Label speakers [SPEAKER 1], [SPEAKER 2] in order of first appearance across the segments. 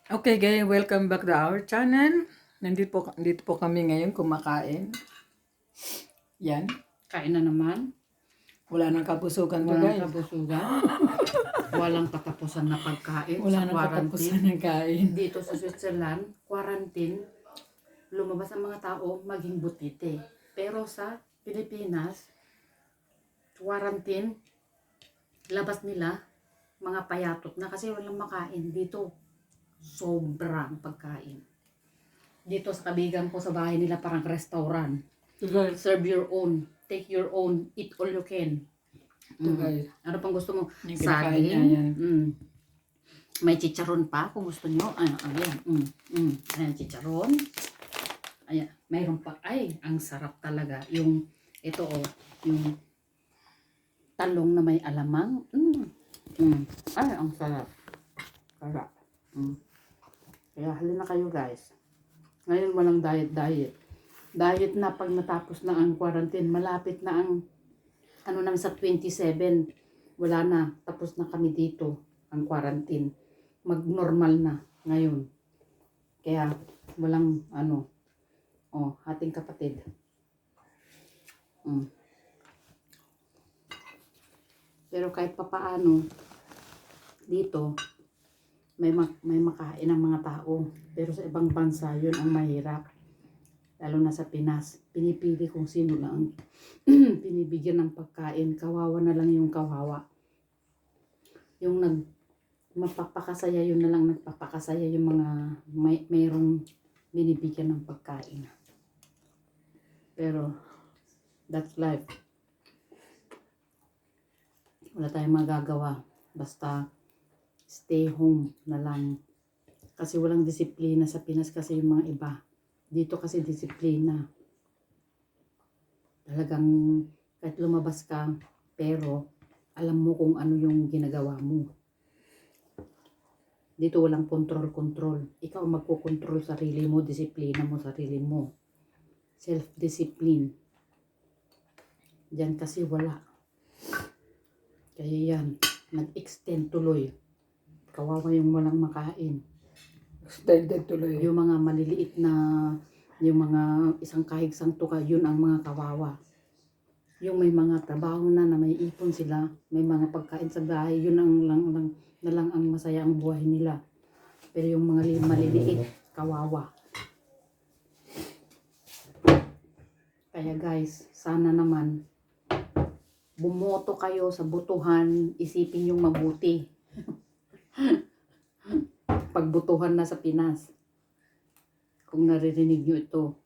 [SPEAKER 1] Okay guys, welcome back to our channel. Nandito po kami ngayon kumakain. Yan.
[SPEAKER 2] Kain na naman.
[SPEAKER 1] Wala nang kabusugan to
[SPEAKER 2] Walang
[SPEAKER 1] guys.
[SPEAKER 2] kabusugan. Walang katapusan na pagkain
[SPEAKER 1] Wala
[SPEAKER 2] sa
[SPEAKER 1] nang katapusan
[SPEAKER 2] quarantine.
[SPEAKER 1] ng kain.
[SPEAKER 2] Dito sa Switzerland, quarantine, lumabas ang mga tao maging butite. Pero sa Pilipinas, quarantine, labas nila mga payatot na kasi walang makain. Dito, sobrang pagkain. Dito sa kabigan ko sa bahay nila parang restaurant.
[SPEAKER 1] To guys.
[SPEAKER 2] Serve your own. Take your own. Eat all you can.
[SPEAKER 1] To guys.
[SPEAKER 2] Ano pang gusto mo?
[SPEAKER 1] Yung kinakain niya,
[SPEAKER 2] Saging.
[SPEAKER 1] yan.
[SPEAKER 2] May chicharon pa kung gusto nyo. Ayan. Ayan, chicharon. Ayan. Mayroon pa. Ay, ang sarap talaga. Yung, ito yung talong na may alamang. Ay, ang sarap. Sarap. Kaya halina kayo guys. Ngayon walang diet. Diet na pag natapos na ang quarantine. Malapit na ang ano namin sa 27. Wala na. Tapos na kami dito ang quarantine. Mag-normal na ngayon. Kaya walang ating kapatid. Pero kahit papaano dito may makain ang mga tao. Pero sa ibang bansa yun ang mahirap. Lalo na sa Pinas, pinipili kung sino lang pinibigyan ng pagkain. Kawawa na lang yung kawawa. Yung mapapakasaya, yun na lang nagpapakasaya yung mga mayroong binibigyan ng pagkain. Pero, that's life. Wala tayong magagawa. Basta, stay home na lang. Kasi walang disiplina sa Pinas kasi yung mga iba. Dito kasi disiplina. Talagang kahit lumabas ka, pero alam mo kung ano yung ginagawa mo. Dito walang control. Ikaw ang magkocontrol sarili mo, disiplina mo sarili mo. Self-discipline. Diyan kasi wala. Kaya yan, nag-extend tuloy. Kawawa yung walang makain.
[SPEAKER 1] Extended tuloy.
[SPEAKER 2] Yung mga maliliit na, yung mga isang kahig tuka, yun ang mga kawawa. Yung may mga trabaho na may ipon sila, may mga pagkain sa bahay, yun ang lang ang masaya ang buhay nila. Pero yung mga maliliit, kawawa. Kaya guys, sana naman bumoto kayo sa botohan, isipin yung mabuti. Pagbotohan na sa Pinas. Kung naririnig nyo ito.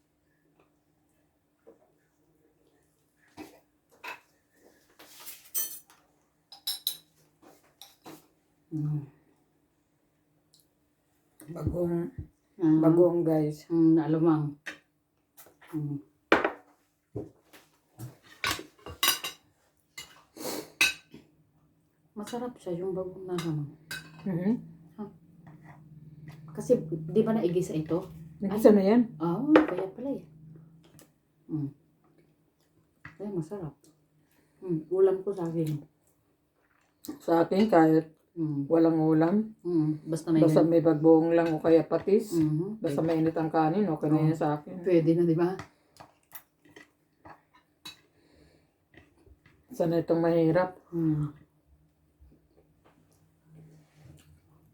[SPEAKER 1] Bagong guys.
[SPEAKER 2] Alamang. Masarap siya yung bagong nahamang. Kasi, di ba naigisa ito?
[SPEAKER 1] Nagisa na yan?
[SPEAKER 2] Kaya pala eh. Kaya masarap. Ulam ko sa akin.
[SPEAKER 1] Sa akin kahit walang ulam.
[SPEAKER 2] Basta
[SPEAKER 1] may bagoong lang o kaya patis. Basta
[SPEAKER 2] pwede.
[SPEAKER 1] mainit ang kanin, okay na yan sa akin.
[SPEAKER 2] Pwede na, di ba?
[SPEAKER 1] Sana itong mahirap.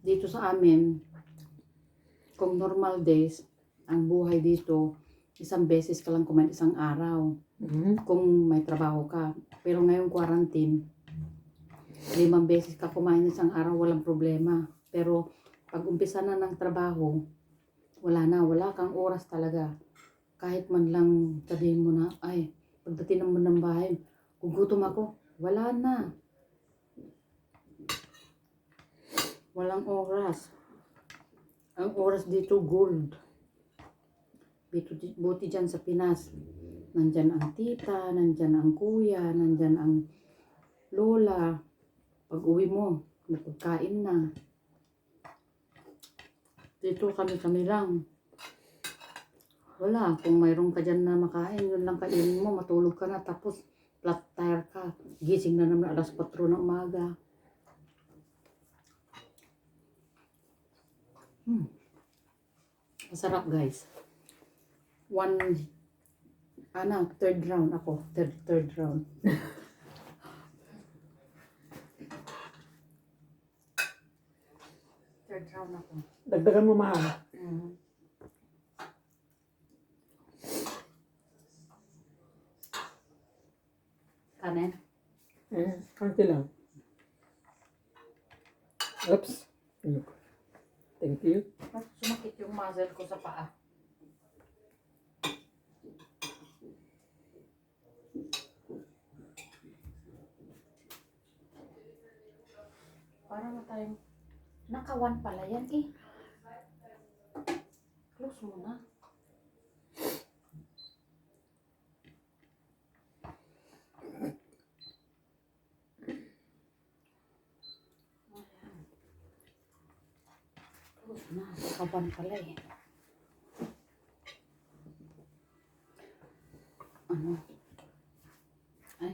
[SPEAKER 2] Dito sa amin, kung normal days, ang buhay dito, isang beses ka lang kumain isang araw. Kung may trabaho ka. Pero ngayong quarantine, 5 beses ka kumain isang araw, walang problema. Pero pag umpisa na ng trabaho, wala kang oras talaga. Kahit man lang sabihin mo na, ay, pagdating mo ng bahay, gugutom ako, wala na. Walang oras. Ang oras dito, gold. Buti dyan sa Pinas. Nandyan ang tita, nandyan ang kuya, nandyan ang lola. Pag uwi mo, napagkain na. Dito kami lang. Wala. Kung mayroon ka dyan na makain, yun lang kainin mo, matulog ka na, tapos flat tire ka. Gising na naman alas 4 ng umaga. Masarap guys. Third round ako. Third round. Third round ako.
[SPEAKER 1] Dagdagan mo mahal.
[SPEAKER 2] Kanin?
[SPEAKER 1] Konti lang. Oops. Thank you.
[SPEAKER 2] Sumakit yung muscle ko sa paa. Para na tayong nakawan pala yan eh. Close mo na. Close na. Nakawan pala eh. Ano? Ay.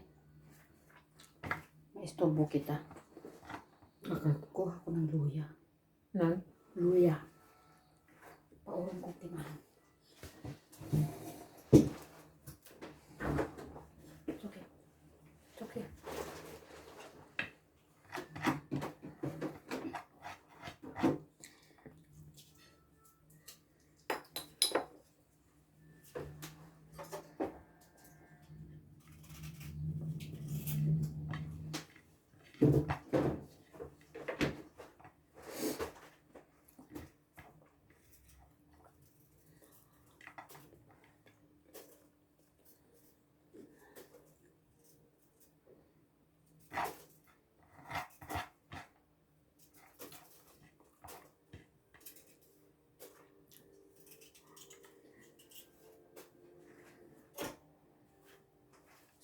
[SPEAKER 2] May istorbo kita.
[SPEAKER 1] Okay.
[SPEAKER 2] Kuha ko ng luya.
[SPEAKER 1] Nan?
[SPEAKER 2] Luya. Paurong ko timan. It's okay. It's okay.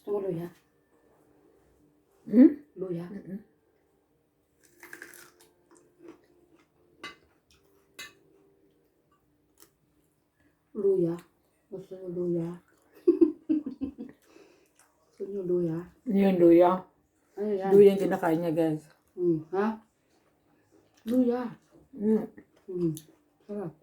[SPEAKER 2] Gusto mo luya? Luya? Luya? Gusto mo luya? Gusto niyo luya?
[SPEAKER 1] Yun, luya.
[SPEAKER 2] Ano yan?
[SPEAKER 1] Luya yung kinakain niya, guys.
[SPEAKER 2] Ha? Luya.
[SPEAKER 1] Mm.
[SPEAKER 2] Sarap.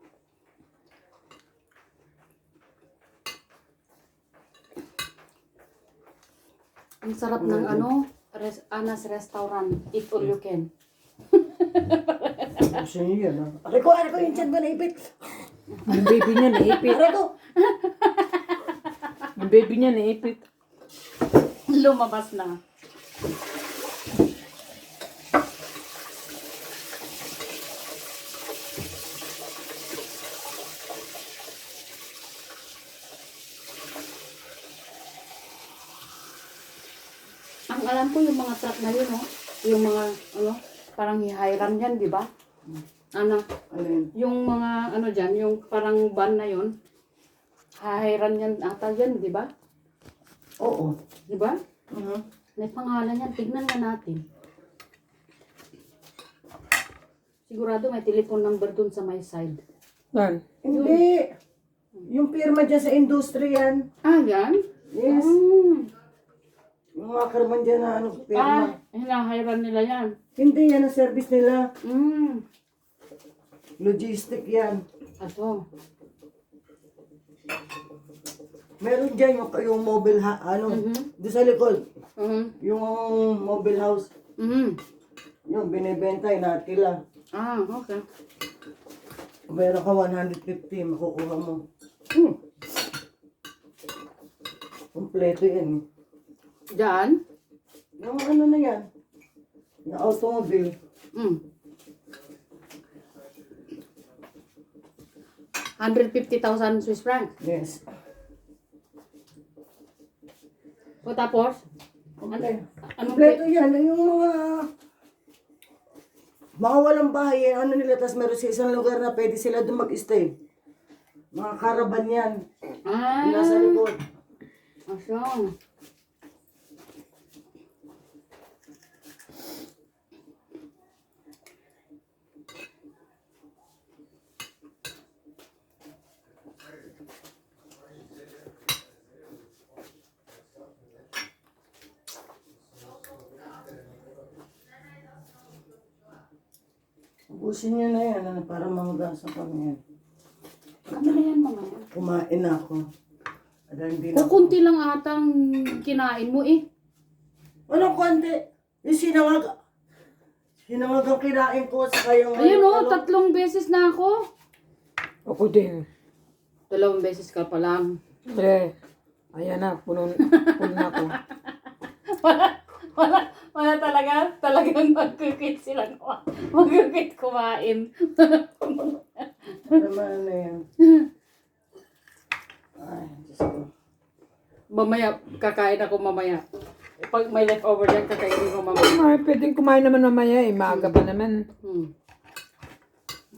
[SPEAKER 2] Ang sarap ng Anas Restaurant. Eat all you can.
[SPEAKER 3] Gusto niyo yan, ha? Aray ko, yung tiyan mo naipit.
[SPEAKER 1] Yung baby niya naipit.
[SPEAKER 3] Aray ko!
[SPEAKER 1] Yung baby niya naipit.
[SPEAKER 2] Lumabas na. Ang alam ko yung mga truck na yun, yung mga, parang hihayran yan, di ba? Ano, yung mga, dyan, yung parang van na yun, hihayran yan ata yan, di ba?
[SPEAKER 3] Oo.
[SPEAKER 2] Di ba? May pangalan yan, tignan na natin. Sigurado may telephone number dun sa my side.
[SPEAKER 1] Yan.
[SPEAKER 3] Hindi. Yung pirma dyan sa industry yan.
[SPEAKER 2] Ah, yan?
[SPEAKER 3] Yes. Yung mga karman dyan na pirma.
[SPEAKER 2] Hinahayran nila yan.
[SPEAKER 3] Hindi, yan ang service nila. Logistic yan.
[SPEAKER 2] Ato.
[SPEAKER 3] Meron dyan yung mobile doon sa likod. Yung mobile house. Yung binibenta, inatila.
[SPEAKER 2] Ah, okay.
[SPEAKER 3] Meron ka 150, makukuha mo. Kompleto yan.
[SPEAKER 2] Diyan?
[SPEAKER 3] Yung ano na yan. Yung automobile.
[SPEAKER 2] 150,000 Swiss francs.
[SPEAKER 3] Yes.
[SPEAKER 2] O tapos?
[SPEAKER 3] Okay.
[SPEAKER 2] Anong
[SPEAKER 3] Kompleto yan. Yung mga walang bahay, ano nila, tas meron sa isang lugar na pwede sila doon mag-stay. Mga caravan yan. Yung nasa likod.
[SPEAKER 2] Aso.
[SPEAKER 3] Ubusin nyo na yan, ano, para mahugasan kami yan.
[SPEAKER 2] Kami na yan mamaya.
[SPEAKER 3] Kumain na ako. Ada hindi na ako.
[SPEAKER 2] Kukunti lang atang kinain mo eh.
[SPEAKER 3] Walang konti. Yung sinangag ang kinain ko sa kayong...
[SPEAKER 2] Ayun o, 3 beses na ako.
[SPEAKER 1] Ako din.
[SPEAKER 2] 2 beses ka pa lang.
[SPEAKER 1] Ayan na, puno na ako.
[SPEAKER 2] Wala talagang magkukit sila. Magkukit kumain.
[SPEAKER 3] Naman na yan. Ay, Diyos ko.
[SPEAKER 2] Mamaya, kakain ako mamaya. Pag may leftover dyan, kakainin ko mamaya.
[SPEAKER 1] Ay, pwedeng kumain naman mamaya eh. Maaga pa naman.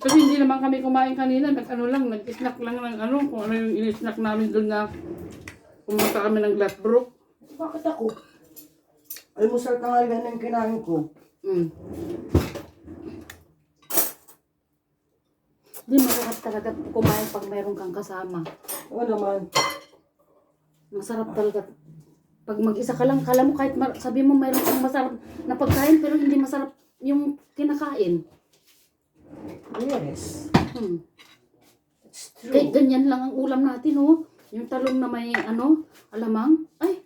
[SPEAKER 2] Kasi hindi naman kami kumain kanina. Nag-snack lang ng ano. Kung ano yung in-snack namin doon na pumunta kami ng Glassbrook.
[SPEAKER 3] Bakit ako? Almusal tanghalian yung kinain ko.
[SPEAKER 2] Hindi masarap talaga kumain pag mayroon kang kasama.
[SPEAKER 3] Oo naman.
[SPEAKER 2] Masarap talaga. Pag mag-isa ka lang, kala mo kahit sabi mo mayroon kang masarap na pagkain pero hindi masarap yung kinakain.
[SPEAKER 3] Yes. It's true.
[SPEAKER 2] Kahit ganyan lang ang ulam natin, oh. Yung talong na may ano, alamang. Ay.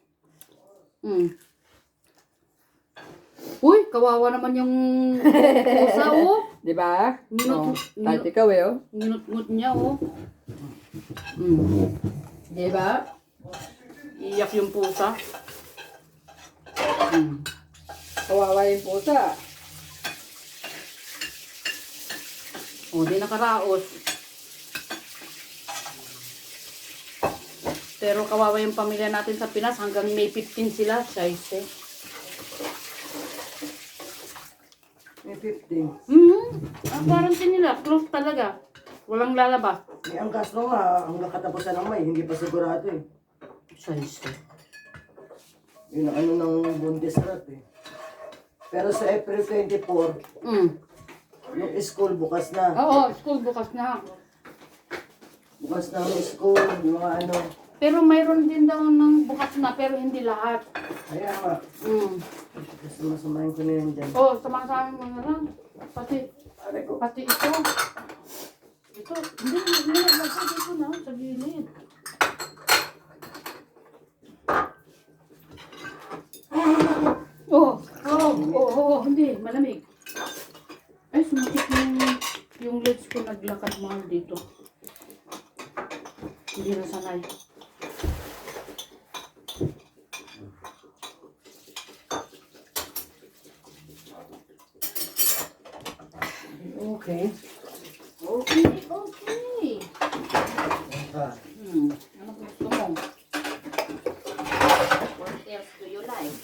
[SPEAKER 2] Uy, kawawa naman yung pusa, oh.
[SPEAKER 1] Di ba? Kahit
[SPEAKER 2] Ninut
[SPEAKER 1] ikaw eh, oh.
[SPEAKER 2] ngut niya, oh.
[SPEAKER 1] Di ba?
[SPEAKER 2] Iyak yung pusa.
[SPEAKER 1] Kawawa yung pusa.
[SPEAKER 2] O, di nakaraos. Pero kawawa yung pamilya natin sa Pinas. Hanggang May 15 sila. Size.
[SPEAKER 3] May 15.
[SPEAKER 2] Ang quarantine nila. Close talaga. Walang lalabas.
[SPEAKER 3] May angkas ko nga, ang nakatapusan ng May, hindi pa sigurado eh.
[SPEAKER 2] Size.
[SPEAKER 3] Yun ang ano ng Bundesrat eh. Pero sa April 24, yung school bukas na.
[SPEAKER 2] Oo, school bukas na.
[SPEAKER 3] Bukas na ang school, yung mga ano.
[SPEAKER 2] Pero mayroon din daw ng bukas na pero hindi lahat.
[SPEAKER 3] Kaya nga, gusto masamahin ko na yan dyan.
[SPEAKER 2] Oh, sama-sama mo na lang. Pati ito. Ito, hindi, lagay dito na, sa gilid. Hindi, malamig. Ay, sumakit yung legs ko naglakad mahal dito. Hindi na sanay.
[SPEAKER 3] Okay.
[SPEAKER 2] Okay.
[SPEAKER 3] Ah,
[SPEAKER 2] Ano gusto mo? What else do you like?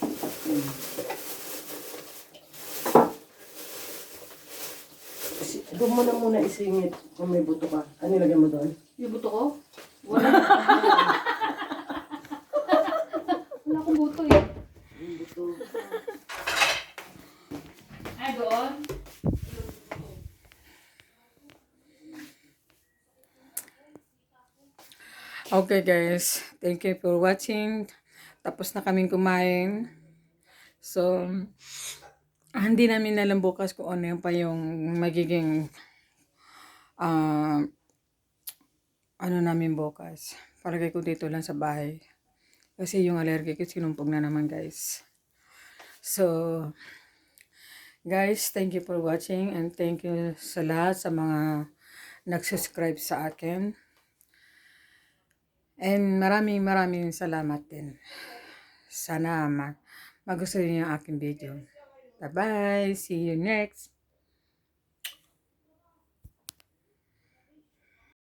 [SPEAKER 3] doon mo na muna isingit kung may buto ka. Ano ilagay mo doon?
[SPEAKER 2] Yung buto ko? Wala. Wala akong buto eh.
[SPEAKER 3] Yung buto.
[SPEAKER 2] Ay, doon.
[SPEAKER 1] Okay guys, thank you for watching. Tapos na kaming kumain. So, hindi namin alam bukas kung ano yung pa yung magiging ano namin bukas. Palagay ko dito lang sa bahay. Kasi yung allergy ko sinumpog na naman guys. So, guys, thank you for watching and thank you sa lahat sa mga nag-subscribe sa akin. And maraming salamat din. Sana magustuhan niyo yung aking video. Bye-bye. See you next.